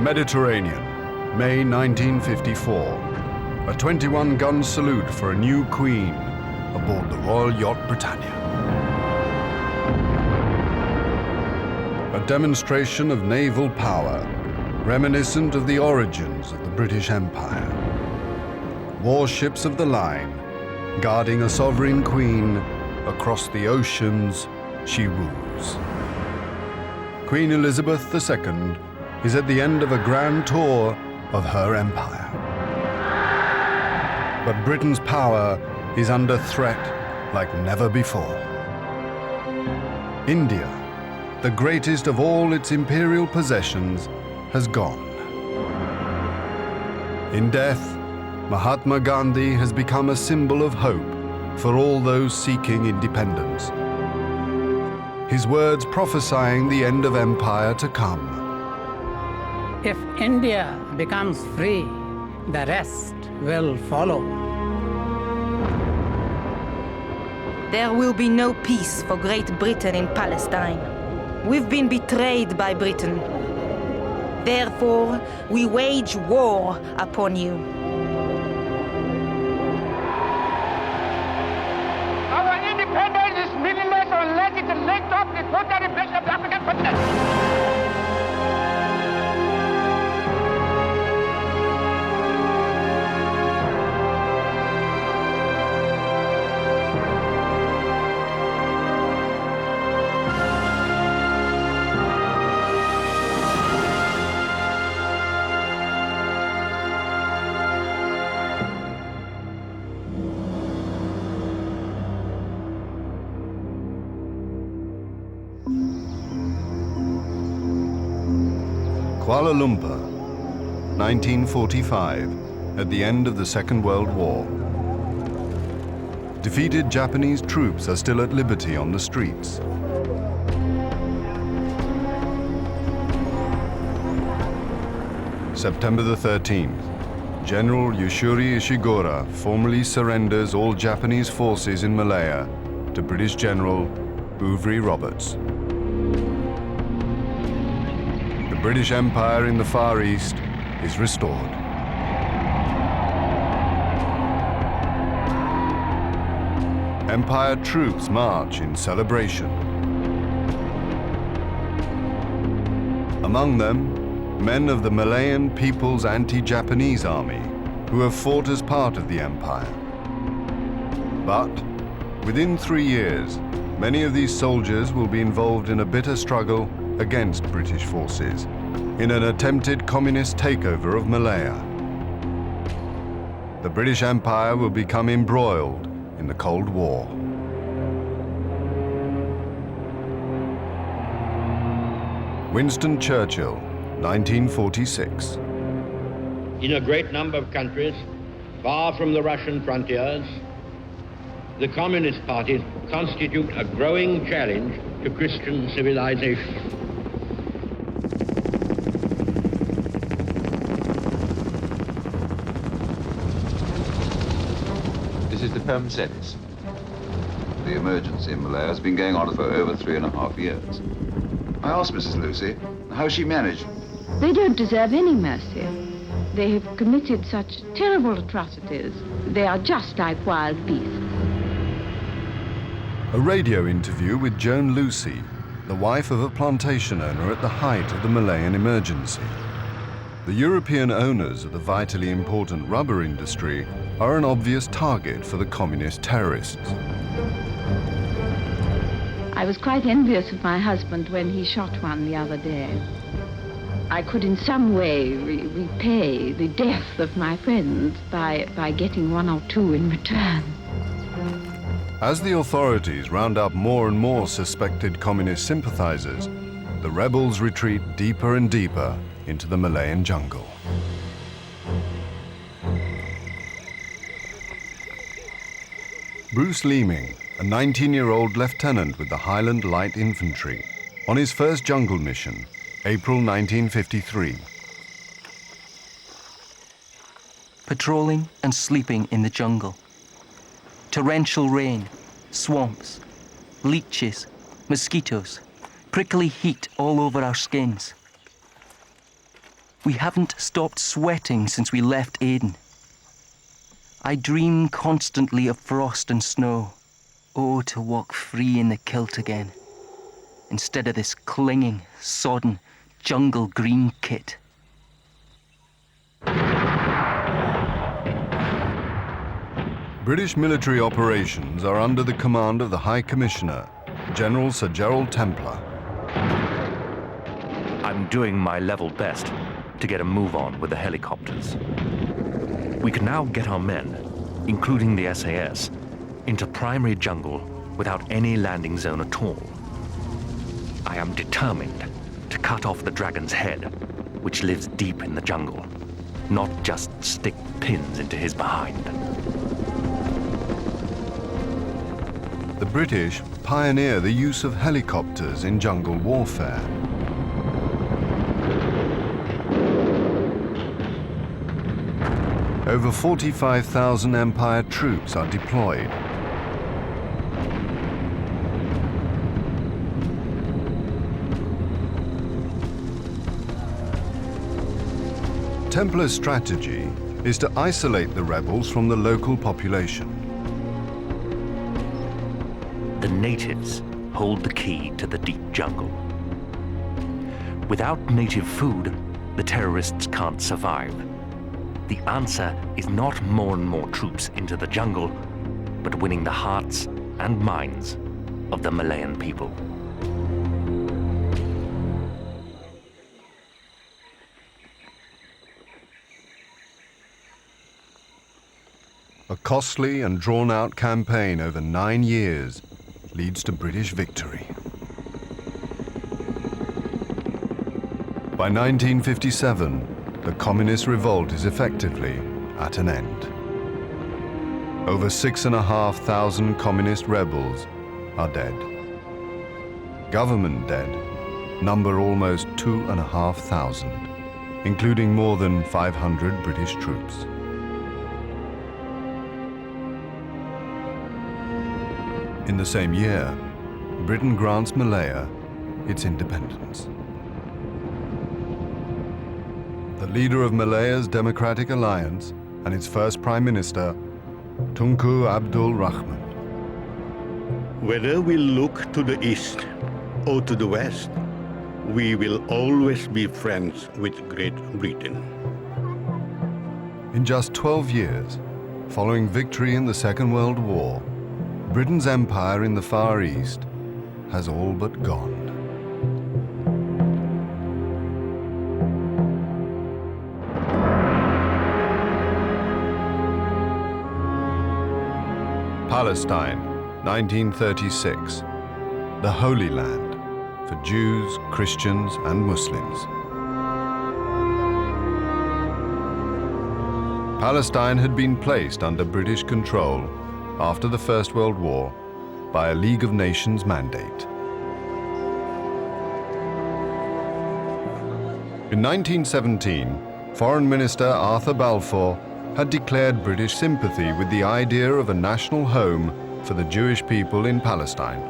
Mediterranean, May 1954. A 21-gun salute for a new queen aboard the Royal Yacht Britannia. A demonstration of naval power, reminiscent of the origins of the British Empire. Warships of the line, guarding a sovereign queen across the oceans she rules. Queen Elizabeth II is at the end of a grand tour of her empire. But Britain's power is under threat like never before. India, the greatest of all its imperial possessions, has gone. In death, Mahatma Gandhi has become a symbol of hope for all those seeking independence. His words prophesying the end of empire to come. If India becomes free, the rest will follow. There will be no peace for Great Britain in Palestine. We've been betrayed by Britain. Therefore, we wage war upon you. Our independence is meaningless unless it is linked up with total repression of the African continent. Kuala Lumpur, 1945, at the end of the Second World War. Defeated Japanese troops are still at liberty on the streets. September the 13th, General Yusuri Ishiguro formally surrenders all Japanese forces in Malaya to British General Bouverie Roberts. The British Empire in the Far East is restored. Empire troops march in celebration. Among them, men of the Malayan People's Anti-Japanese Army, who have fought as part of the empire. But within 3 years, many of these soldiers will be involved in a bitter struggle against British forces in an attempted communist takeover of Malaya. The British Empire will become embroiled in the Cold War. Winston Churchill, 1946. In a great number of countries, far from the Russian frontiers, the Communist parties constitute a growing challenge to Christian civilization. This is the Perm Service. The emergency in Malaya has been going on for over 3.5 years. I asked Mrs. Lucy how she managed. They don't deserve any mercy. They have committed such terrible atrocities. They are just like wild beasts. A radio interview with Joan Lucy, the wife of a plantation owner at the height of the Malayan emergency. The European owners of the vitally important rubber industry are an obvious target for the communist terrorists. I was quite envious of my husband when he shot one the other day. I could in some way repay the death of my friends by getting 1 or 2 in return. As the authorities round up more and more suspected communist sympathizers, the rebels retreat deeper and deeper into the Malayan jungle. Bruce Leeming, a 19-year-old lieutenant with the Highland Light Infantry, on his first jungle mission, April 1953. Patrolling and sleeping in the jungle. Torrential rain, swamps, leeches, mosquitoes, prickly heat all over our skins. We haven't stopped sweating since we left Aden. I dream constantly of frost and snow. Oh, to walk free in the kilt again, instead of this clinging, sodden, jungle green kit. British military operations are under the command of the High Commissioner, General Sir Gerald Templar. I'm doing my level best to get a move on with the helicopters. We can now get our men, including the SAS, into primary jungle without any landing zone at all. I am determined to cut off the dragon's head, which lives deep in the jungle, not just stick pins into his behind. The British pioneer the use of helicopters in jungle warfare. Over 45,000 Empire troops are deployed. Templar's strategy is to isolate the rebels from the local population. The natives hold the key to the deep jungle. Without native food, the terrorists can't survive. The answer is not more and more troops into the jungle, but winning the hearts and minds of the Malayan people. A costly and drawn-out campaign over 9 years leads to British victory. By 1957, the communist revolt is effectively at an end. Over 6,500 communist rebels are dead. Government dead number almost 2,500, including more than 500 British troops. In the same year, Britain grants Malaya its independence. The leader of Malaya's Democratic Alliance and its first Prime Minister, Tunku Abdul Rahman. Whether we look to the east or to the west, we will always be friends with Great Britain. In just 12 years, following victory in the Second World War, Britain's empire in the Far East has all but gone. Palestine, 1936, the Holy Land for Jews, Christians, and Muslims. Palestine had been placed under British control after the First World War by a League of Nations mandate. In 1917, Foreign Minister Arthur Balfour had declared British sympathy with the idea of a national home for the Jewish people in Palestine.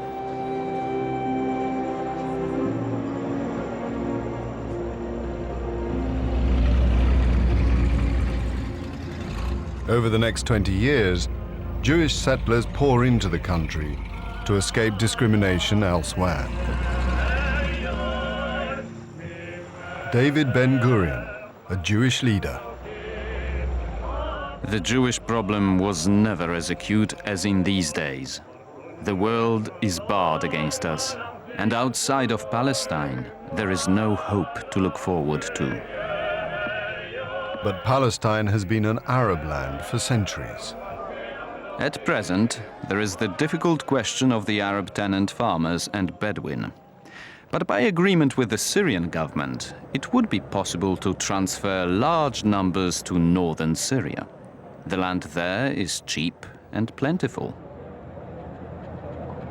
Over the next 20 years, Jewish settlers pour into the country to escape discrimination elsewhere. David Ben-Gurion, a Jewish leader. The Jewish problem was never as acute as in these days. The world is barred against us, and outside of Palestine, there is no hope to look forward to. But Palestine has been an Arab land for centuries. At present, there is the difficult question of the Arab tenant farmers and Bedouin. But by agreement with the Syrian government, it would be possible to transfer large numbers to northern Syria. The land there is cheap and plentiful.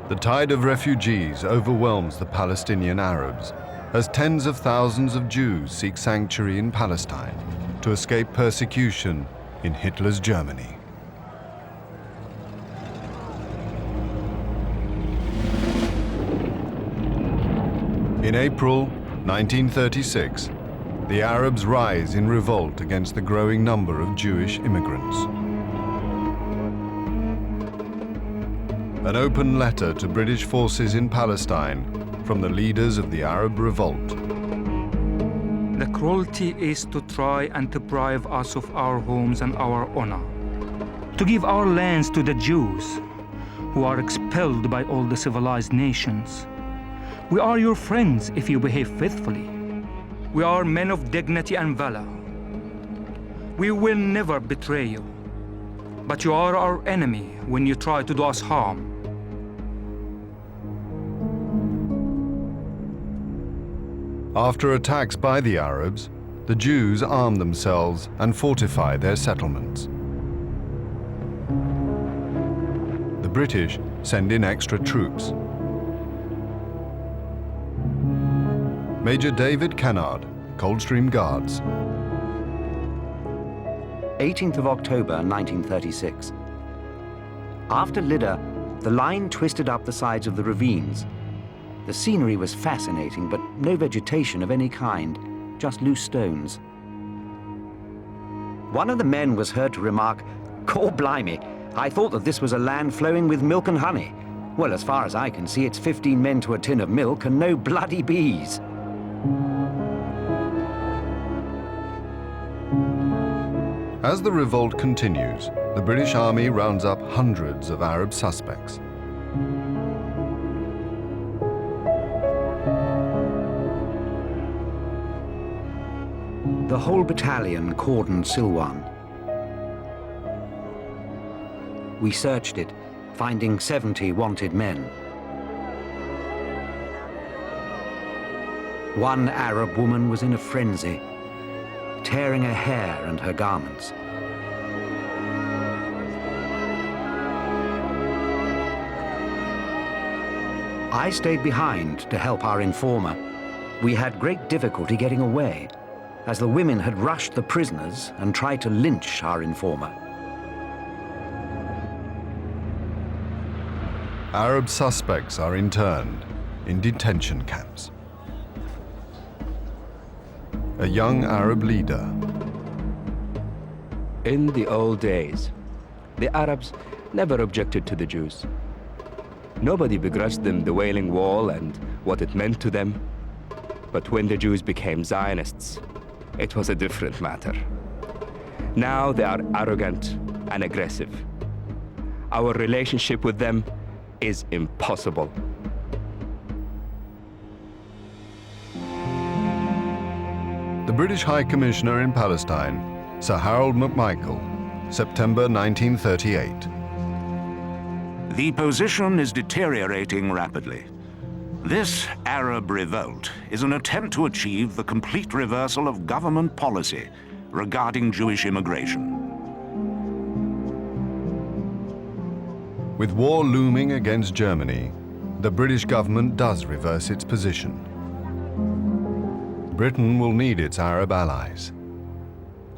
The tide of refugees overwhelms the Palestinian Arabs as tens of thousands of Jews seek sanctuary in Palestine to escape persecution in Hitler's Germany. In April 1936, the Arabs rise in revolt against the growing number of Jewish immigrants. An open letter to British forces in Palestine from the leaders of the Arab revolt. The cruelty is to try and deprive us of our homes and our honor, to give our lands to the Jews, who are expelled by all the civilized nations. We are your friends if you behave faithfully. We are men of dignity and valor. We will never betray you, but you are our enemy when you try to do us harm. After attacks by the Arabs, the Jews arm themselves and fortify their settlements. The British send in extra troops. Major David Kennard, Coldstream Guards. 18th of October, 1936. After Lydda, the line twisted up the sides of the ravines. The scenery was fascinating, but no vegetation of any kind, just loose stones. One of the men was heard to remark, "Gor blimey, I thought that this was a land flowing with milk and honey. Well, as far as I can see, it's 15 men to a tin of milk and no bloody bees." As the revolt continues, the British Army rounds up hundreds of Arab suspects. The whole battalion cordoned Silwan. We searched it, finding 70 wanted men. One Arab woman was in a frenzy, tearing her hair and her garments. I stayed behind to help our informer. We had great difficulty getting away, as the women had rushed the prisoners and tried to lynch our informer. Arab suspects are interned in detention camps. A young Arab leader. In the old days, the Arabs never objected to the Jews. Nobody begrudged them the Wailing Wall and what it meant to them. But when the Jews became Zionists, it was a different matter. Now they are arrogant and aggressive. Our relationship with them is impossible. The British High Commissioner in Palestine, Sir Harold McMichael, September 1938. The position is deteriorating rapidly. This Arab revolt is an attempt to achieve the complete reversal of government policy regarding Jewish immigration. With war looming against Germany, the British government does reverse its position. Britain will need its Arab allies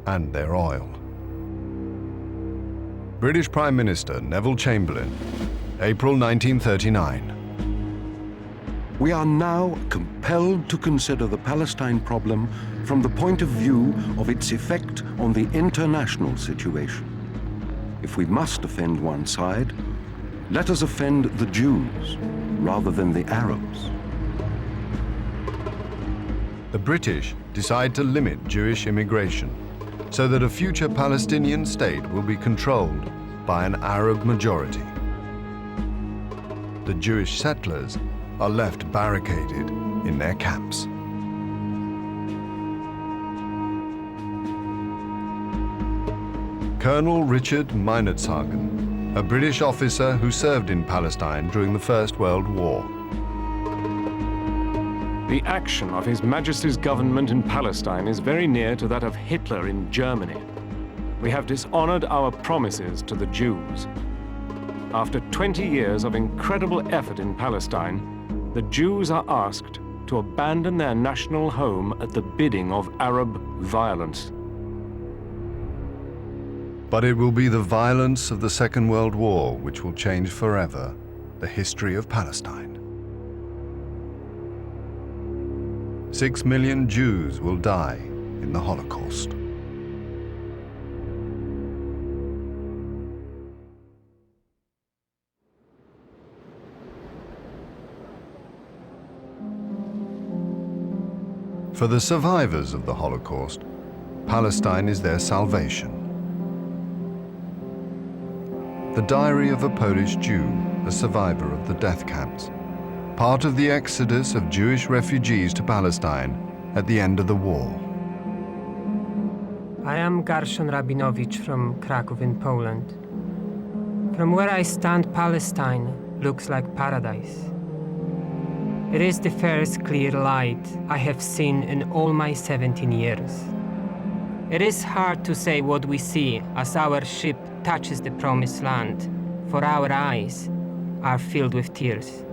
and their oil. British Prime Minister Neville Chamberlain, April 1939. We are now compelled to consider the Palestine problem from the point of view of its effect on the international situation. If we must offend one side, let us offend the Jews rather than the Arabs. The British decide to limit Jewish immigration so that a future Palestinian state will be controlled by an Arab majority. The Jewish settlers are left barricaded in their camps. Colonel Richard Meinertzhagen, a British officer who served in Palestine during the First World War. The action of His Majesty's government in Palestine is very near to that of Hitler in Germany. We have dishonored our promises to the Jews. After 20 years of incredible effort in Palestine, the Jews are asked to abandon their national home at the bidding of Arab violence. But it will be the violence of the Second World War which will change forever the history of Palestine. 6 million Jews will die in the Holocaust. For the survivors of the Holocaust, Palestine is their salvation. The Diary of a Polish Jew, a survivor of the death camps, part of the exodus of Jewish refugees to Palestine at the end of the war. I am Gershon Rabinowicz from Kraków in Poland. From where I stand, Palestine looks like paradise. It is the first clear light I have seen in all my 17 years. It is hard to say what we see as our ship touches the promised land, for our eyes are filled with tears.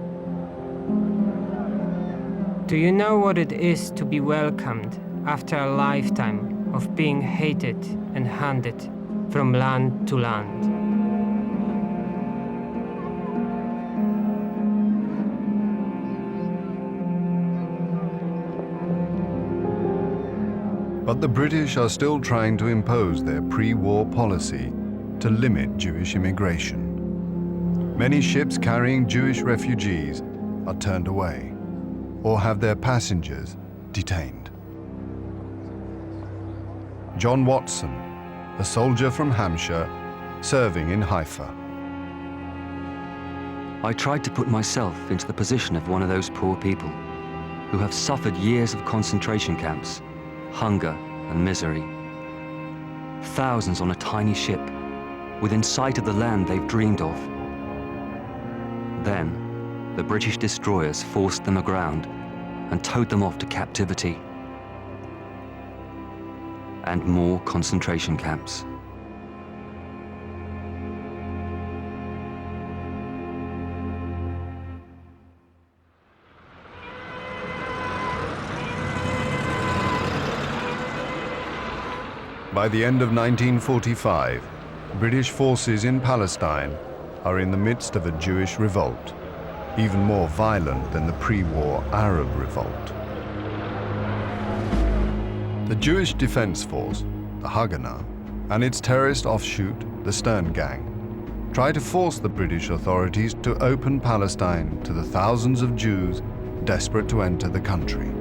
Do you know what it is to be welcomed after a lifetime of being hated and hunted from land to land? But the British are still trying to impose their pre-war policy to limit Jewish immigration. Many ships carrying Jewish refugees are turned away or have their passengers detained. John Watson, a soldier from Hampshire, serving in Haifa. I tried to put myself into the position of one of those poor people who have suffered years of concentration camps, hunger and misery. Thousands on a tiny ship, within sight of the land they've dreamed of. Then, the British destroyers forced them aground and towed them off to captivity and more concentration camps. By the end of 1945, British forces in Palestine are in the midst of a Jewish revolt, even more violent than the pre-war Arab revolt. The Jewish Defense Force, the Haganah, and its terrorist offshoot, the Stern Gang, try to force the British authorities to open Palestine to the thousands of Jews desperate to enter the country.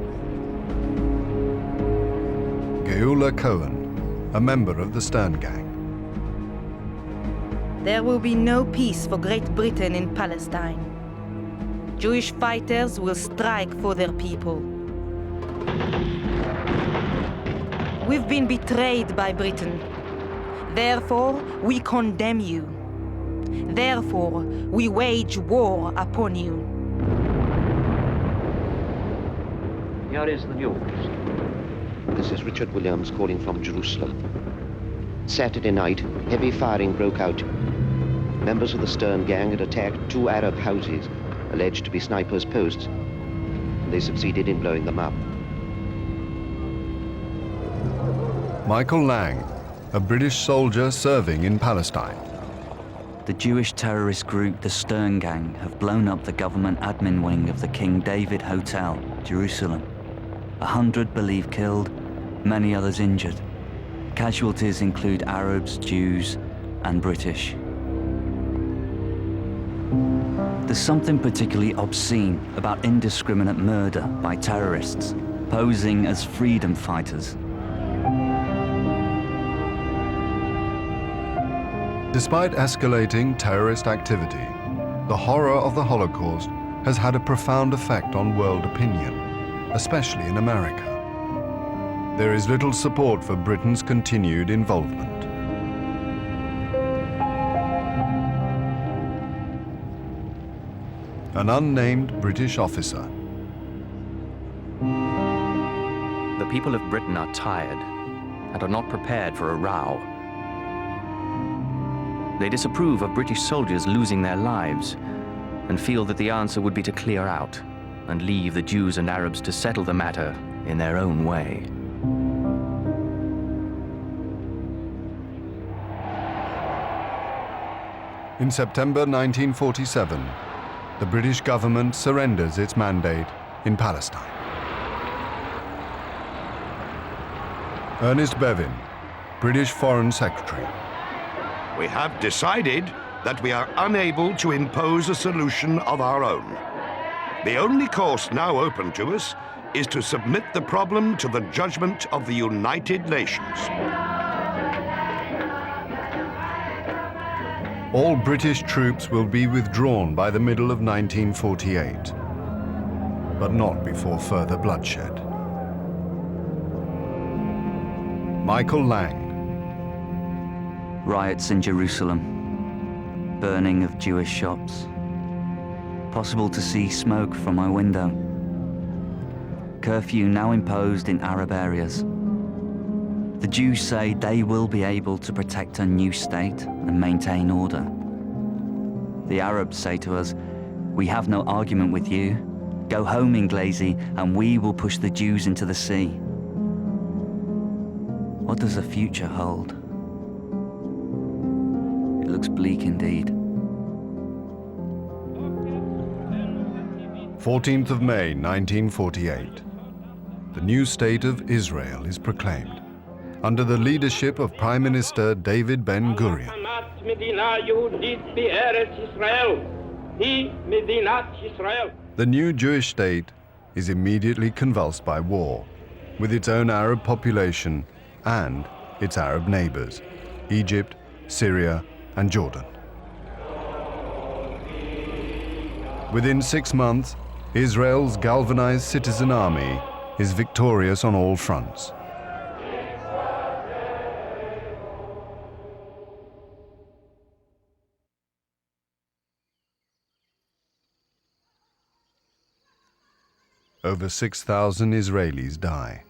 Geula Cohen, a member of the Stern Gang. There will be no peace for Great Britain in Palestine. Jewish fighters will strike for their people. We've been betrayed by Britain. Therefore, we condemn you. Therefore, we wage war upon you. Here is the news. This is Richard Williams calling from Jerusalem. Saturday night, heavy firing broke out. Members of the Stern Gang had attacked 2 Arab houses, alleged to be snipers' posts, and they succeeded in blowing them up. Michael Lang, a British soldier serving in Palestine. The Jewish terrorist group, the Stern Gang, have blown up the government admin wing of the King David Hotel, Jerusalem. 100 believed killed, many others injured. Casualties include Arabs, Jews, and British. There's something particularly obscene about indiscriminate murder by terrorists, posing as freedom fighters. Despite escalating terrorist activity, the horror of the Holocaust has had a profound effect on world opinion, especially in America. There is little support for Britain's continued involvement. An unnamed British officer. The people of Britain are tired and are not prepared for a row. They disapprove of British soldiers losing their lives and feel that the answer would be to clear out and leave the Jews and Arabs to settle the matter in their own way. In September 1947, the British government surrenders its mandate in Palestine. Ernest Bevin, British Foreign Secretary. We have decided that we are unable to impose a solution of our own. The only course now open to us is to submit the problem to the judgment of the United Nations. All British troops will be withdrawn by the middle of 1948, but not before further bloodshed. Michael Lang. Riots in Jerusalem, burning of Jewish shops. Possible to see smoke from my window. Curfew now imposed in Arab areas. The Jews say they will be able to protect a new state and maintain order. The Arabs say to us, we have no argument with you. Go home, Inglesi, and we will push the Jews into the sea. What does the future hold? It looks bleak indeed. 14th of May, 1948. The new state of Israel is proclaimed under the leadership of Prime Minister David Ben-Gurion. The new Jewish state is immediately convulsed by war, with its own Arab population and its Arab neighbors, Egypt, Syria, and Jordan. Within 6 months, Israel's galvanized citizen army is victorious on all fronts. Over 6,000 Israelis die.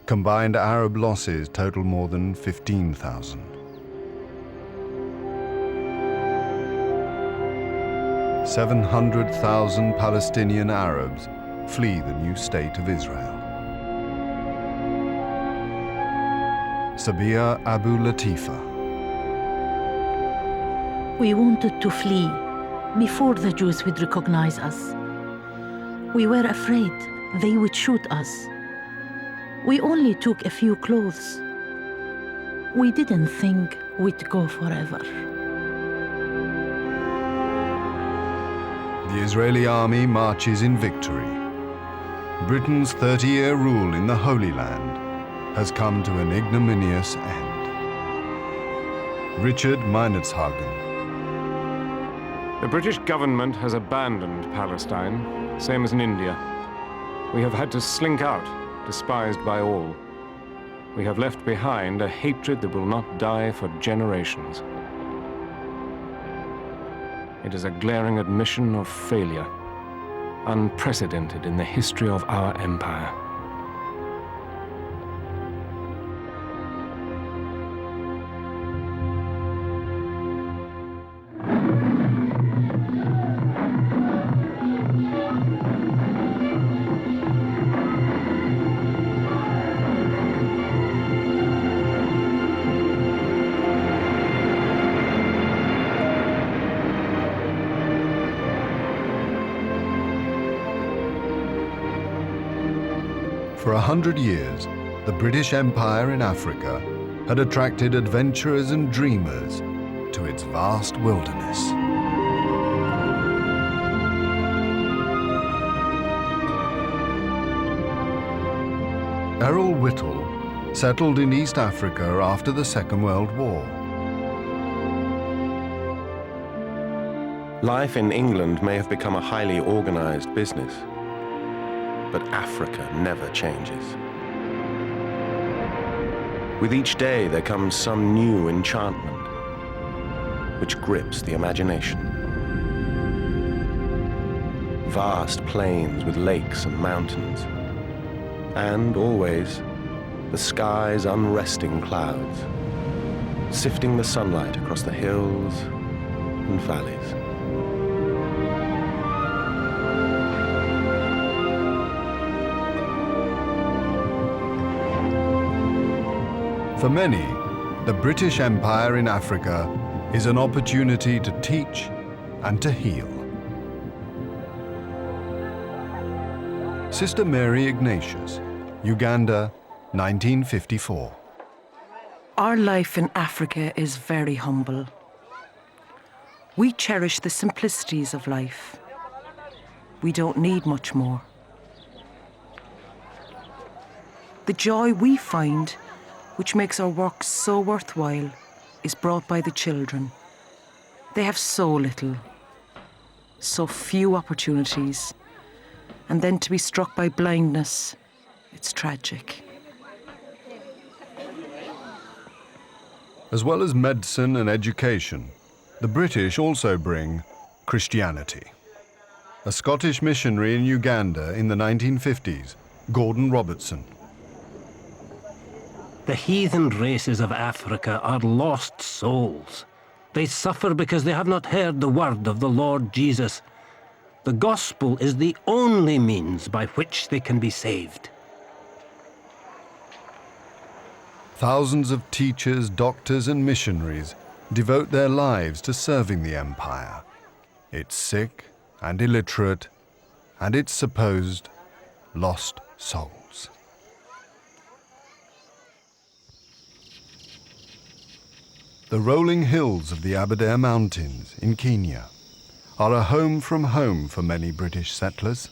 Combined Arab losses total more than 15,000. 700,000 Palestinian Arabs flee the new state of Israel. Sabia Abu Latifa. We wanted to flee before the Jews would recognize us. We were afraid they would shoot us. We only took a few clothes. We didn't think we'd go forever. The Israeli army marches in victory. Britain's 30-year rule in the Holy Land has come to an ignominious end. Richard Meinertzhagen. The British government has abandoned Palestine, same as in India. We have had to slink out, despised by all. We have left behind a hatred that will not die for generations. It is a glaring admission of failure, unprecedented in the history of our empire. For 100 years, the British Empire in Africa had attracted adventurers and dreamers to its vast wilderness. Errol Whittle settled in East Africa after the Second World War. Life in England may have become a highly organized business, but Africa never changes. With each day there comes some new enchantment, which grips the imagination. Vast plains with lakes and mountains, and always the sky's unresting clouds, sifting the sunlight across the hills and valleys. For many, the British Empire in Africa is an opportunity to teach and to heal. Sister Mary Ignatius, Uganda, 1954. Our life in Africa is very humble. We cherish the simplicities of life. We don't need much more. The joy we find, which makes our work so worthwhile, is brought by the children. They have so little, so few opportunities, and then to be struck by blindness, it's tragic. As well as medicine and education, the British also bring Christianity. A Scottish missionary in Uganda in the 1950s, Gordon Robertson. The heathen races of Africa are lost souls. They suffer because they have not heard the word of the Lord Jesus. The gospel is the only means by which they can be saved. Thousands of teachers, doctors, and missionaries devote their lives to serving the empire, its sick and illiterate, and its supposed lost souls. The rolling hills of the Aberdare Mountains in Kenya are a home from home for many British settlers.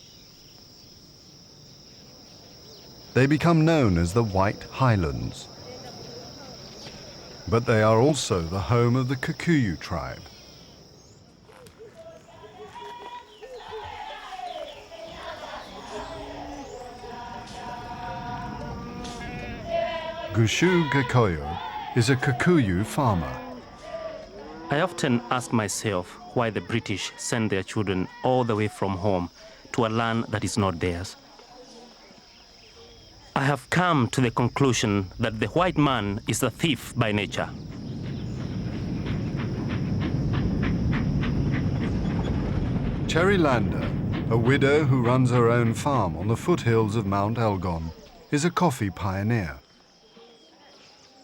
They become known as the White Highlands. But they are also the home of the Kikuyu tribe. Gushu Gakoyo is a Kikuyu farmer. I often ask myself why the British send their children all the way from home to a land that is not theirs. I have come to the conclusion that the white man is a thief by nature. Cherry Lander, a widow who runs her own farm on the foothills of Mount Elgon, is a coffee pioneer.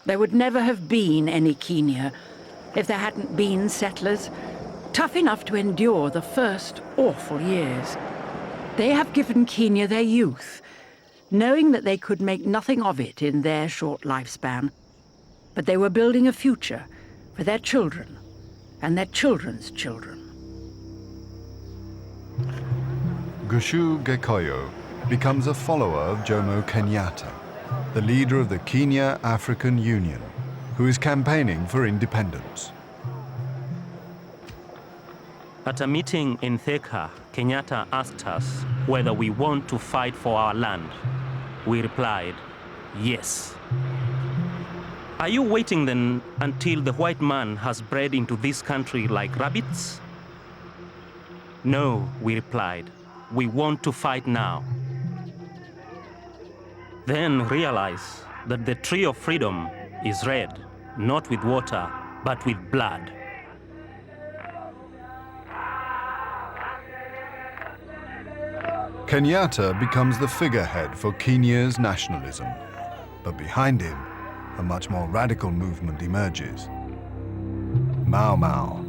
There would never have been any Kenya if there hadn't been settlers, tough enough to endure the first awful years. They have given Kenya their youth, knowing that they could make nothing of it in their short lifespan. But they were building a future for their children and their children's children. Gushu Gakoyo becomes a follower of Jomo Kenyatta, the leader of the Kenya African Union, who is campaigning for independence. At a meeting in Thika, Kenyatta asked us whether we want to fight for our land. We replied, yes. Are you waiting then until the white man has bred into this country like rabbits? No, we replied. We want to fight now. Then realize that the tree of freedom is red, not with water, but with blood. Kenyatta becomes the figurehead for Kenya's nationalism, but behind him, a much more radical movement emerges. Mau Mau.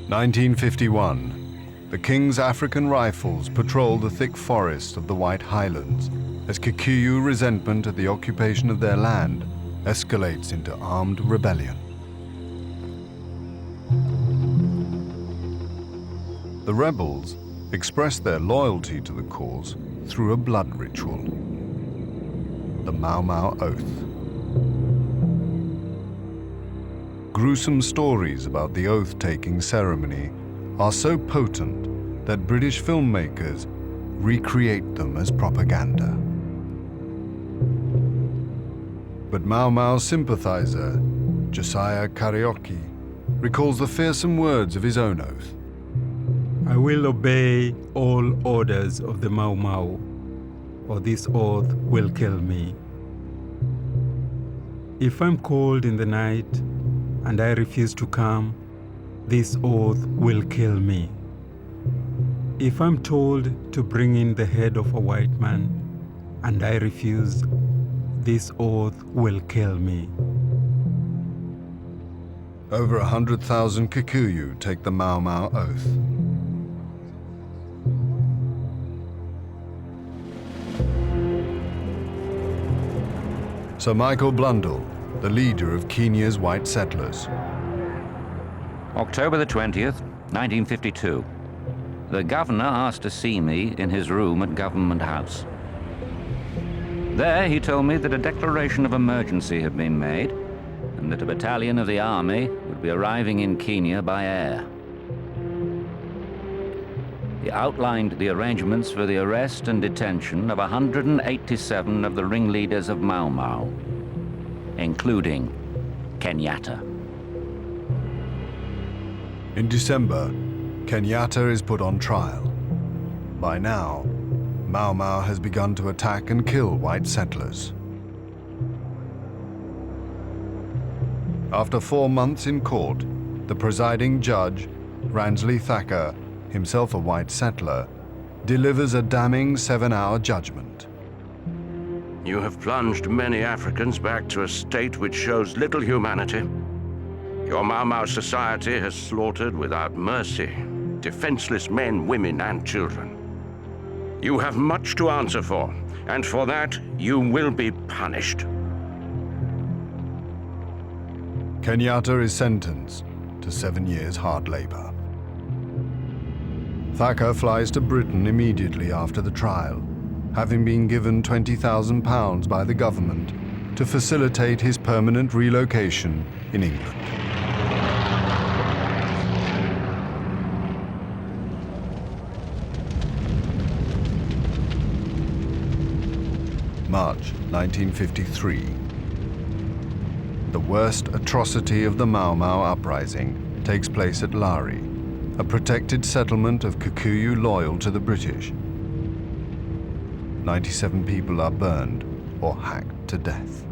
(1951). The King's African Rifles patrol the thick forests of the White Highlands as Kikuyu resentment at the occupation of their land escalates into armed rebellion. The rebels express their loyalty to the cause through a blood ritual, the Mau Mau Oath. Gruesome stories about the oath-taking ceremony are so potent that British filmmakers recreate them as propaganda. But Mau Mau sympathizer, Josiah Karaoke, recalls the fearsome words of his own oath. I will obey all orders of the Mau Mau, or this oath will kill me. If I'm called in the night and I refuse to come, this oath will kill me. If I'm told to bring in the head of a white man and I refuse, this oath will kill me. Over 100,000 Kikuyu take the Mau Mau Oath. Sir Michael Blundell, the leader of Kenya's white settlers. October the 20th, 1952. The governor asked to see me in his room at Government House. There he told me that a declaration of emergency had been made and that a battalion of the army would be arriving in Kenya by air. He outlined the arrangements for the arrest and detention of 187 of the ringleaders of Mau Mau, including Kenyatta. In December, Kenyatta is put on trial. By now, Mau Mau has begun to attack and kill white settlers. After 4 months in court, the presiding judge, Ransley Thacker, himself a white settler, delivers a damning 7-hour judgment. You have plunged many Africans back to a state which shows little humanity. Your Mau Mau society has slaughtered without mercy defenseless men, women, and children. You have much to answer for, and for that you will be punished. Kenyatta is sentenced to 7 years hard labor. Thacker flies to Britain immediately after the trial, having been given £20,000 by the government to facilitate his permanent relocation in England. March 1953. The worst atrocity of the Mau Mau uprising takes place at Lari, a protected settlement of Kikuyu loyal to the British. 97 people are burned or hacked to death.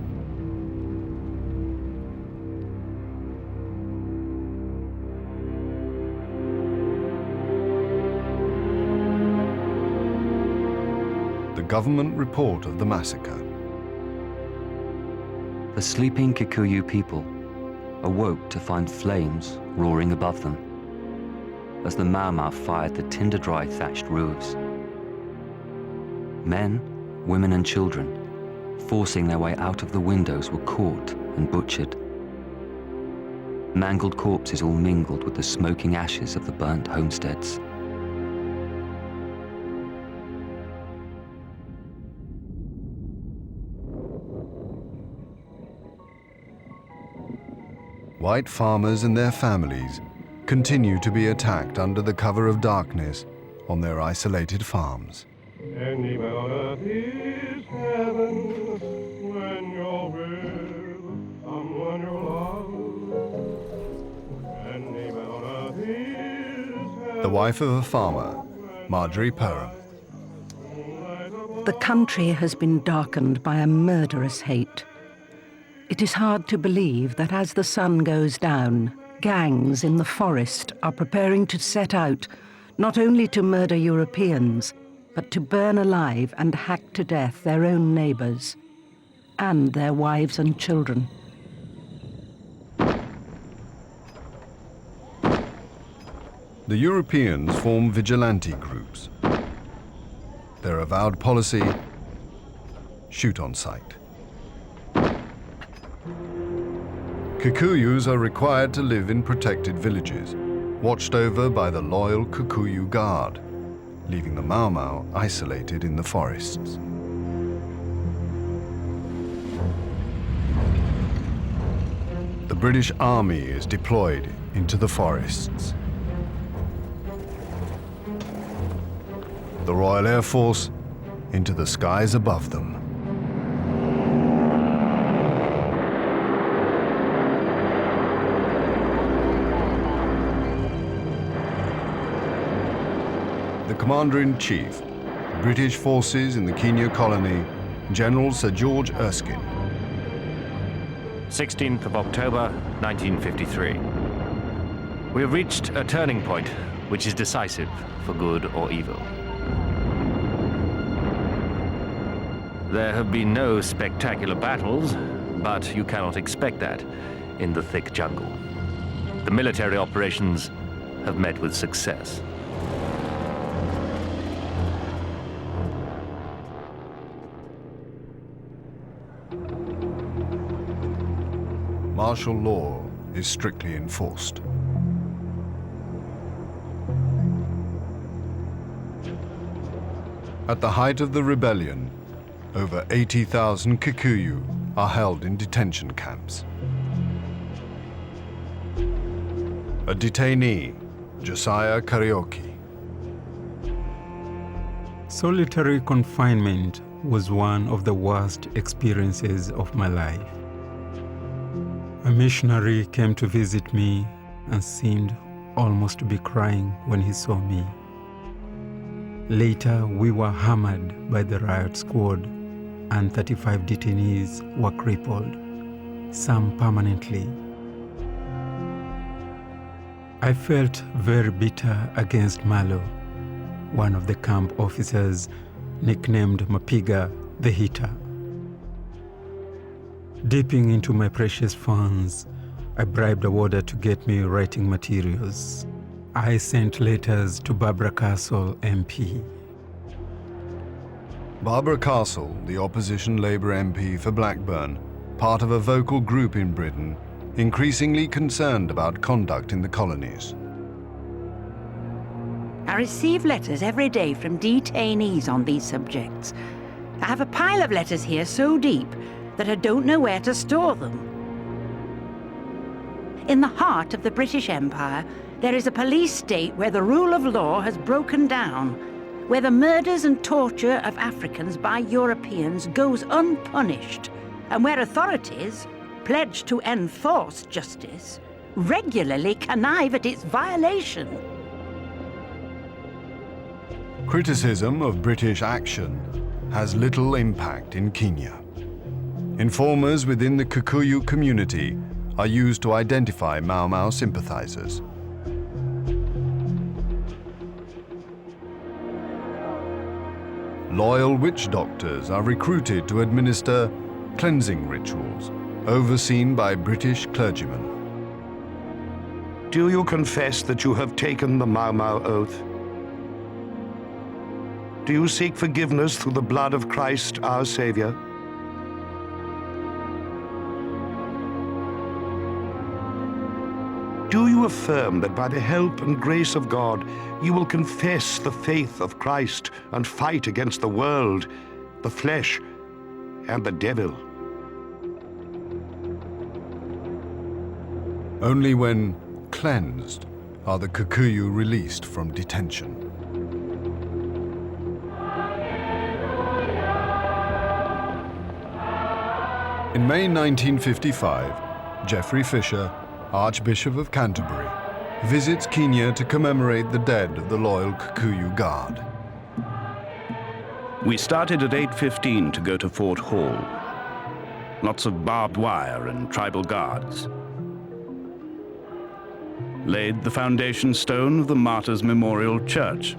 The government report of the massacre. The sleeping Kikuyu people awoke to find flames roaring above them as the Mau Mau fired the tinder-dry thatched roofs. Men, women and children, forcing their way out of the windows, were caught and butchered. Mangled corpses all mingled with the smoking ashes of the burnt homesteads. White farmers and their families continue to be attacked under the cover of darkness on their isolated farms. Anywhere on earth is heaven when you're with someone you love. Anywhere on earth is heaven. The wife of a farmer, Marjorie Perham. The country has been darkened by a murderous hate. It is hard to believe that as the sun goes down, gangs in the forest are preparing to set out not only to murder Europeans, but to burn alive and hack to death their own neighbors and their wives and children. The Europeans form vigilante groups. Their avowed policy: shoot on sight. Kikuyus are required to live in protected villages, watched over by the loyal Kikuyu Guard, leaving the Mau Mau isolated in the forests. The British Army is deployed into the forests. The Royal Air Force into the skies above them. The Commander-in-Chief, British forces in the Kenya colony, General Sir George Erskine. 16th of October, 1953. We have reached a turning point which is decisive for good or evil. There have been no spectacular battles, but you cannot expect that in the thick jungle. The military operations have met with success. martial law is strictly enforced. At the height of the rebellion, over 80,000 Kikuyu are held in detention camps. A detainee, Josiah Karaoke. Solitary confinement was one of the worst experiences of my life. A missionary came to visit me and seemed almost to be crying when he saw me. Later, we were hammered by the riot squad, and 35 detainees were crippled, some permanently. I felt very bitter against Malo, one of the camp officers nicknamed Mapiga the Hitter. Dipping into my precious funds, I bribed a warder to get me writing materials. I sent letters to Barbara Castle, MP. Barbara Castle, the opposition Labour MP for Blackburn, part of a vocal group in Britain, increasingly concerned about conduct in the colonies. I receive letters every day from detainees on these subjects. I have a pile of letters here so deep that I don't know where to store them. In the heart of the British Empire, there is a police state where the rule of law has broken down, where the murders and torture of Africans by Europeans goes unpunished, and where authorities, pledged to enforce justice, regularly connive at its violation. Criticism of British action has little impact in Kenya. Informers within the Kikuyu community are used to identify Mau Mau sympathizers. Loyal witch doctors are recruited to administer cleansing rituals, overseen by British clergymen. Do you confess that you have taken the Mau Mau oath? Do you seek forgiveness through the blood of Christ, our Savior? Do you affirm that by the help and grace of God, you will confess the faith of Christ and fight against the world, the flesh, and the devil? Only when cleansed are the Kikuyu released from detention. In May 1955, Geoffrey Fisher, Archbishop of Canterbury, visits Kenya to commemorate the dead of the loyal Kikuyu Guard. We started at 8:15 to go to Fort Hall. Lots of barbed wire and tribal guards. Laid the foundation stone of the Martyrs Memorial Church.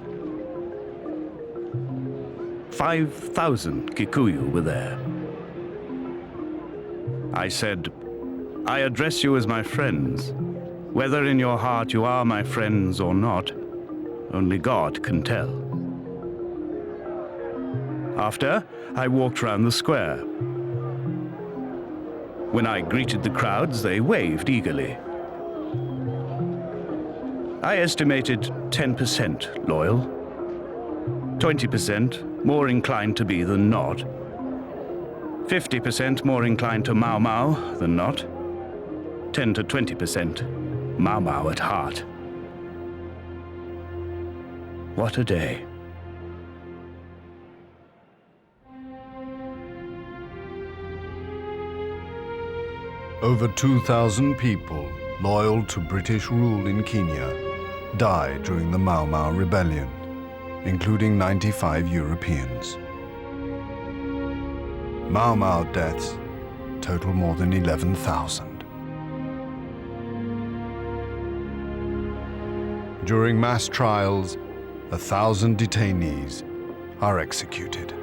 5,000 Kikuyu were there. I said, I address you as my friends. Whether in your heart you are my friends or not, only God can tell. After, I walked round the square. When I greeted the crowds, they waved eagerly. I estimated 10% loyal, 20% more inclined to be than not, 50% more inclined to Mau Mau than not, 10 to 20% Mau Mau at heart. What a day. Over 2,000 people loyal to British rule in Kenya died during the Mau Mau Rebellion, including 95 Europeans. Mau Mau deaths total more than 11,000. During mass trials, 1,000 detainees are executed.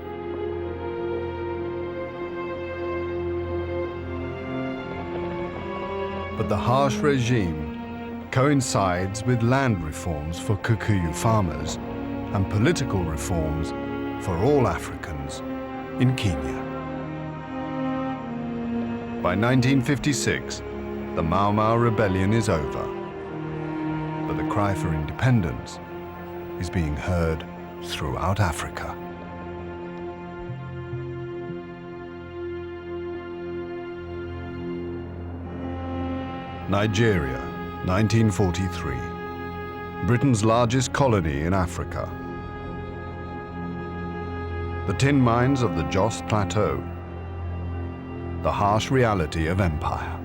But the harsh regime coincides with land reforms for Kikuyu farmers and political reforms for all Africans in Kenya. By 1956, the Mau Mau rebellion is over, but the cry for independence is being heard throughout Africa. Nigeria, 1943. Britain's largest colony in Africa. The tin mines of the Jos Plateau. The harsh reality of empire.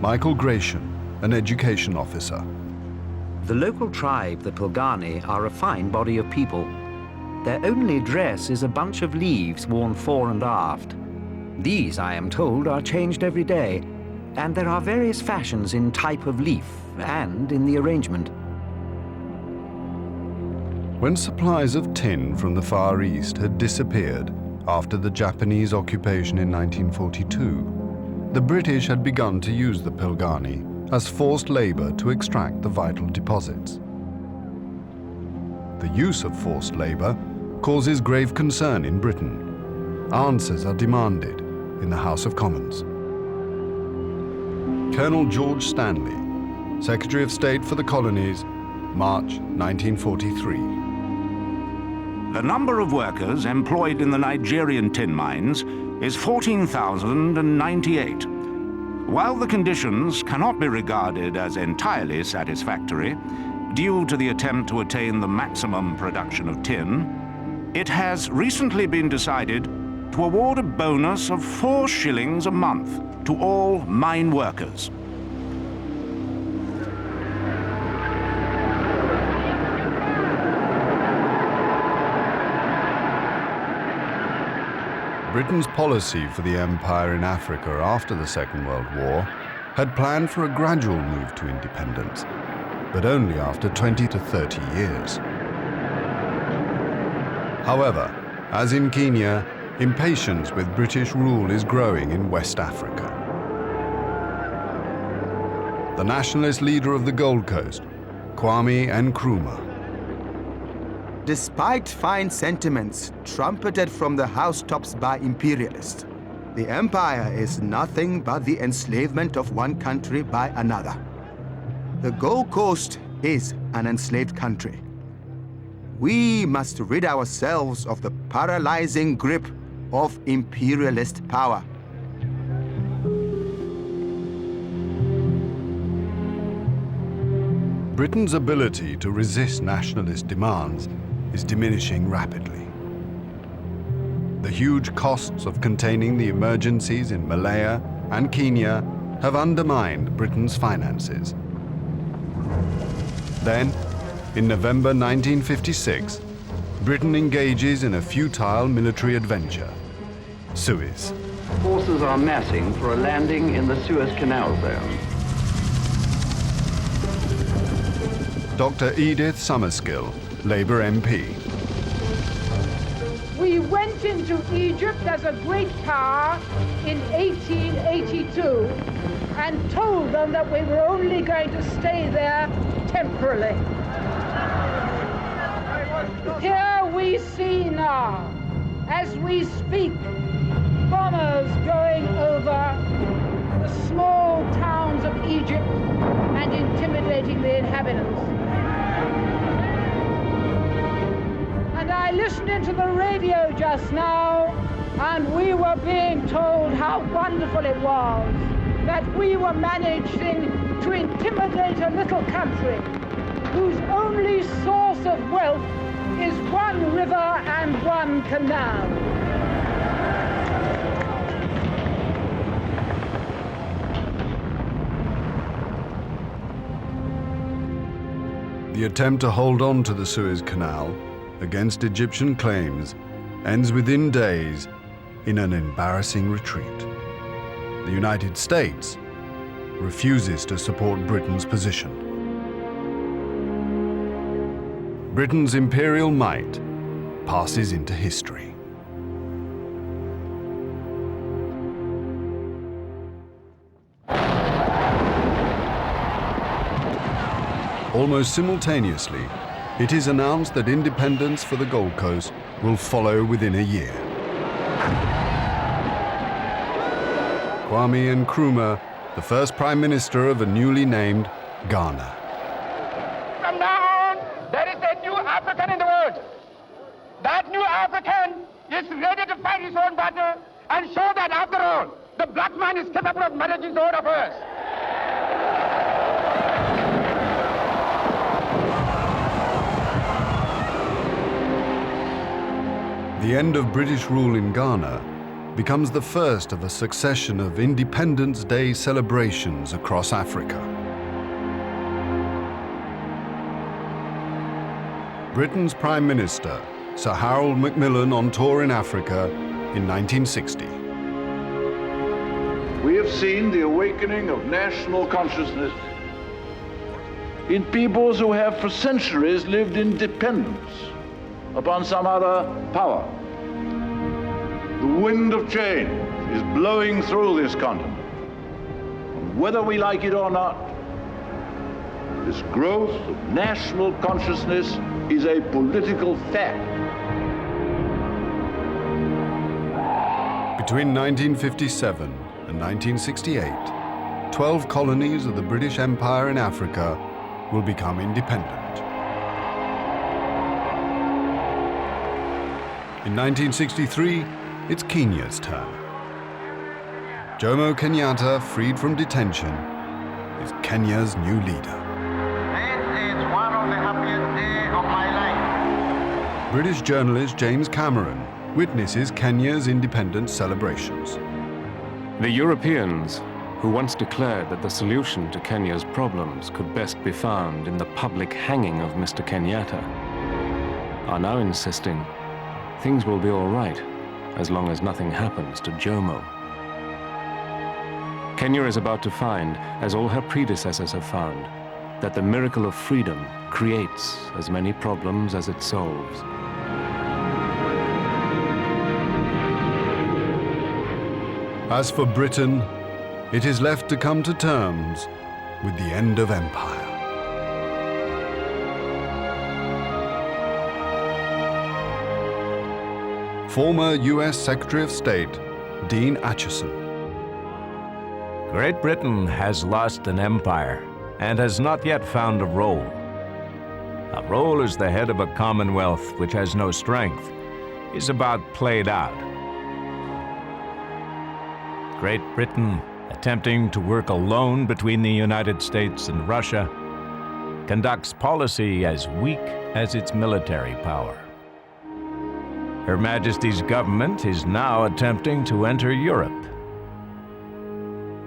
Michael Gratian, an education officer. The local tribe, the Pulgani, are a fine body of people. Their only dress is a bunch of leaves worn fore and aft. These, I am told, are changed every day, and there are various fashions in type of leaf and in the arrangement. When supplies of tin from the Far East had disappeared after the Japanese occupation in 1942, the British had begun to use the Pulgani as forced labor to extract the vital deposits. The use of forced labor causes grave concern in Britain. Answers are demanded in the House of Commons. Colonel George Stanley, Secretary of State for the Colonies, March 1943. The number of workers employed in the Nigerian tin mines is 14,098. While the conditions cannot be regarded as entirely satisfactory, due to the attempt to attain the maximum production of tin, it has recently been decided to award a bonus of 4 shillings a month to all mine workers. Britain's policy for the empire in Africa after the Second World War had planned for a gradual move to independence, but only after 20 to 30 years. However, as in Kenya, impatience with British rule is growing in West Africa. The nationalist leader of the Gold Coast, Kwame Nkrumah. Despite fine sentiments trumpeted from the housetops by imperialists, the empire is nothing but the enslavement of one country by another. The Gold Coast is an enslaved country. We must rid ourselves of the paralyzing grip of imperialist power. Britain's ability to resist nationalist demands is diminishing rapidly. The huge costs of containing the emergencies in Malaya and Kenya have undermined Britain's finances. Then, in November 1956, Britain engages in a futile military adventure, Suez. Forces are massing for a landing in the Suez Canal zone. Dr. Edith Summerskill, Labour MP. We went into Egypt as a great power in 1882 and told them that we were only going to stay there temporarily. Here we see now, as we speak, bombers going over the small towns of Egypt and intimidating the inhabitants. And I listened into the radio just now, and we were being told how wonderful it was that we were managing to intimidate a little country whose only source of wealth is one river and one canal. The attempt to hold on to the Suez Canal against Egyptian claims ends within days in an embarrassing retreat. The United States refuses to support Britain's position. Britain's imperial might passes into history. Almost simultaneously, it is announced that independence for the Gold Coast will follow within a year. Kwame Nkrumah, the first Prime Minister of a newly named Ghana. From now on, there is a new African in the world. That new African is ready to fight his own battle and show that, after all, the black man is capable of managing his own affairs. The end of British rule in Ghana becomes the first of a succession of Independence Day celebrations across Africa. Britain's Prime Minister, Sir Harold Macmillan, on tour in Africa in 1960. We have seen the awakening of national consciousness in peoples who have for centuries lived in dependence upon some other power. The wind of change is blowing through this continent. And whether we like it or not, this growth of national consciousness is a political fact. Between 1957 and 1968, 12 colonies of the British Empire in Africa will become independent. In 1963, it's Kenya's turn. Jomo Kenyatta, freed from detention, is Kenya's new leader. This is one of the happiest days of my life. British journalist James Cameron witnesses Kenya's independence celebrations. The Europeans, who once declared that the solution to Kenya's problems could best be found in the public hanging of Mr. Kenyatta, are now insisting things will be all right as long as nothing happens to Jomo. Kenya is about to find, as all her predecessors have found, that the miracle of freedom creates as many problems as it solves. As for Britain, it is left to come to terms with the end of empire. Former US Secretary of State, Dean Acheson. Great Britain has lost an empire and has not yet found a role. A role as the head of a Commonwealth which has no strength is about played out. Great Britain, attempting to work alone between the United States and Russia, conducts policy as weak as its military power. Her Majesty's government is now attempting to enter Europe.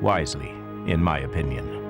Wisely, in my opinion.